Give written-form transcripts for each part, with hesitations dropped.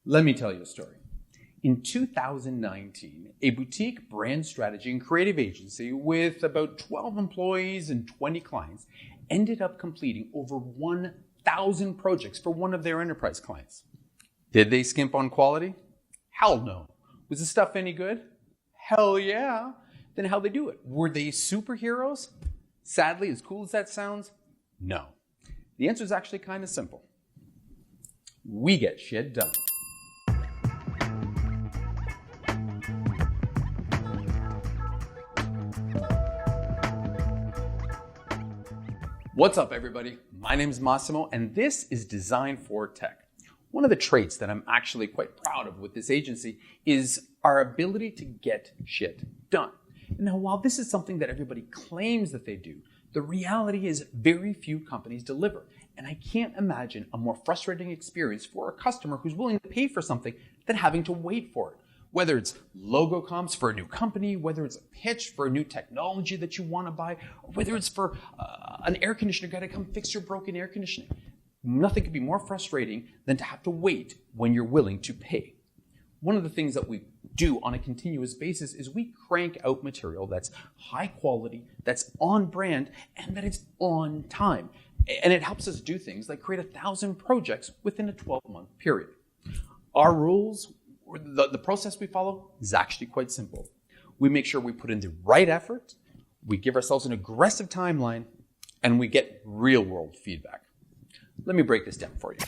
Let me tell you a story. In 2019, a boutique brand strategy and creative agency with about 12 employees and 20 clients ended up completing over 1,000 projects for one of their enterprise clients. Did they skimp on quality? Hell no. Was the stuff any good? Hell yeah. Then how'd they do it? Were they superheroes? Sadly, as cool as that sounds, no. The answer is actually kind of simple. We get shit done. What's up, everybody? My name is Massimo, and this is Design for Tech. One of the traits that I'm actually quite proud of with this agency is our ability to get shit done. Now, while this is something that everybody claims that they do, the reality is very few companies deliver. And I can't imagine a more frustrating experience for a customer who's willing to pay for something than having to wait for it. Whether it's logo comps for a new company, whether it's a pitch for a new technology that you want to buy, or whether it's for an air conditioner guy to come fix your broken air conditioning. Nothing could be more frustrating than to have to wait when you're willing to pay. One of the things that we do on a continuous basis is we crank out material that's high quality, that's on brand, and that it's on time. And it helps us do things like create 1,000 projects within a 12-month period. Our rules, the process we follow is actually quite simple. We make sure we put in the right effort, we give ourselves an aggressive timeline, and we get real-world feedback. Let me break this down for you.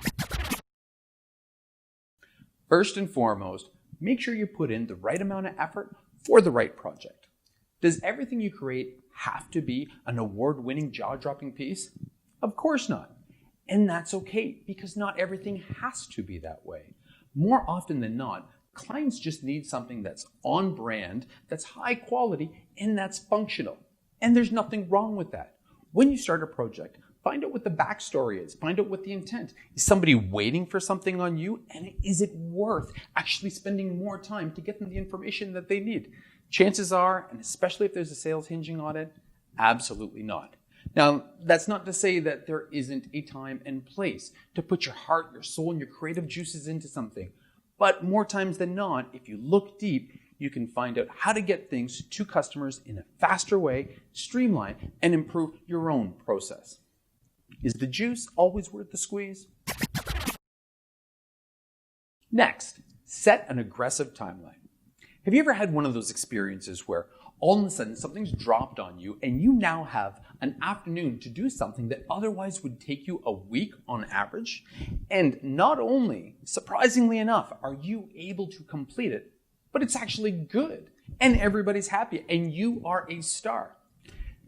First and foremost, make sure you put in the right amount of effort for the right project. Does everything you create have to be an award-winning, jaw-dropping piece? Of course not. And that's okay, because not everything has to be that way. More often than not, clients just need something that's on brand, that's high quality, and that's functional. And there's nothing wrong with that. When you start a project, find out what the backstory is. Find out what the intent. Is somebody waiting for something on you? And is it worth actually spending more time to get them the information that they need? Chances are, and especially if there's a sales hinging on it, absolutely not. Now, that's not to say that there isn't a time and place to put your heart, your soul, and your creative juices into something. But more times than not, if you look deep, you can find out how to get things to customers in a faster way, streamline, and improve your own process. Is the juice always worth the squeeze? Next, set an aggressive timeline. Have you ever had one of those experiences where all of a sudden something's dropped on you and you now have an afternoon to do something that otherwise would take you a week on average? And not only, surprisingly enough, are you able to complete it, but it's actually good and everybody's happy and you are a star.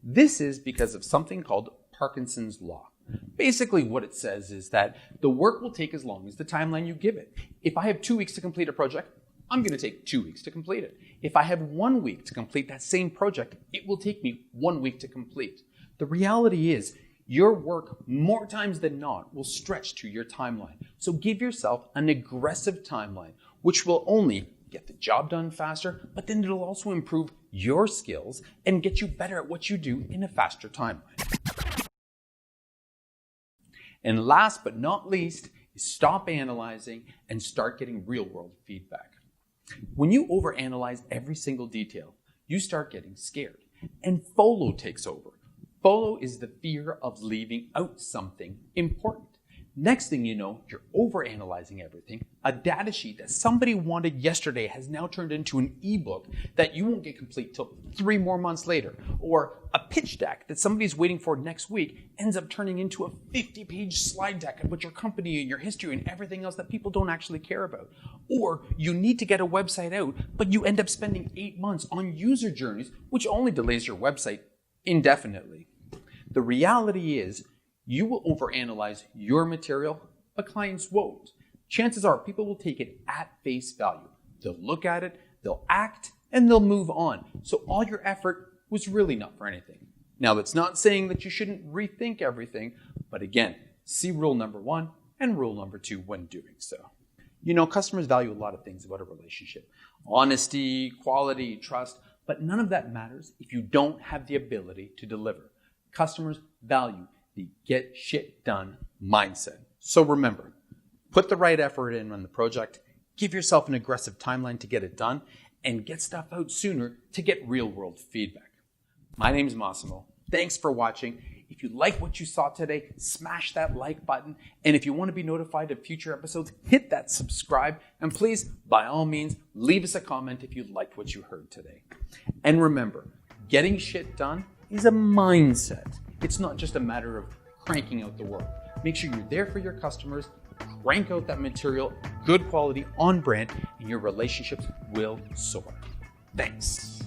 This is because of something called Parkinson's Law. Basically what it says is that the work will take as long as the timeline you give it. If I have 2 weeks to complete a project, I'm going to take 2 weeks to complete it. If I have 1 week to complete that same project, it will take me 1 week to complete. The reality is your work more times than not will stretch to your timeline. So give yourself an aggressive timeline, which will only get the job done faster, but then it'll also improve your skills and get you better at what you do in a faster timeline. And last but not least is stop analyzing and start getting real-world feedback. When you overanalyze every single detail, you start getting scared. And FOLO takes over. FOLO is the fear of leaving out something important. Next thing you know, you're overanalyzing everything. A data sheet that somebody wanted yesterday has now turned into an ebook that you won't get complete till 3 more months later. Or a pitch deck that somebody's waiting for next week ends up turning into a 50-page slide deck about your company and your history and everything else that people don't actually care about. Or you need to get a website out, but you end up spending 8 months on user journeys, which only delays your website indefinitely. The reality is, you will overanalyze your material, but clients won't. Chances are people will take it at face value. They'll look at it, they'll act, and they'll move on. So all your effort was really not for anything. Now, that's not saying that you shouldn't rethink everything, but again, see rule number 1 and rule number 2 when doing so. You know, customers value a lot of things about a relationship. Honesty, quality, trust, but none of that matters if you don't have the ability to deliver. Customers value the get shit done mindset. So remember, put the right effort in on the project, Give yourself an aggressive timeline to get it done and get stuff out sooner to get real-world feedback. My name is Massimo. Thanks for watching. If you like what you saw today, smash that like button. And if you want to be notified of future episodes, hit that subscribe. And please, by all means, leave us a comment if you liked what you heard today. And remember, getting shit done is a mindset. It's not just a matter of cranking out the work. Make sure you're there for your customers, crank out that material, good quality, on brand, and your relationships will soar. Thanks.